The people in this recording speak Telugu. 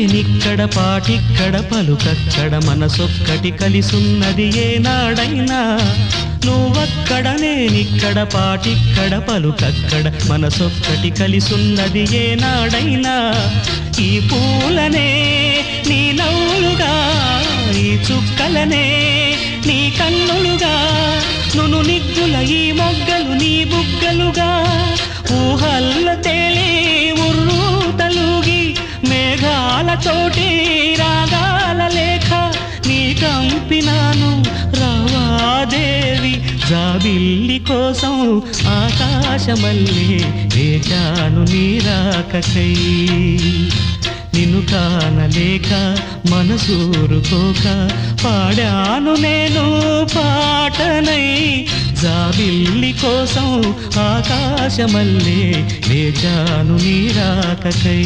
నిక్కడ పాటిక్కడ పలుకక్కడ మనసొక్కటి కలిసున్నది ఏనాడైనా నువ్వక్కడ నేనిక్కడ పాటిక్కడ పలుకక్కడ మనసొక్కటి కలిసున్నది ఏనాడైనా ఈ పూలనే నీ నవ్వులుగా ఈ చుక్కలనే నీ కన్నులుగా నును నిగ్గుల ఈ మొగ్గలు నీ బుగ్గలుగా ఊహల్ల తేలే ఉర్రు తలుగి మేఘాలతోటి రాగాల లేఖ నీ కంపినాను రావాదేవి జాబిల్లి కోసం ఆకాశమల్లే వేచాను నీరాకకై నిన్ను కానలేక మనసూరుకోక పాడాను నేను పాటనై జాబిల్లి కోసం ఆకాశమల్లే వేచాను నీరాకకై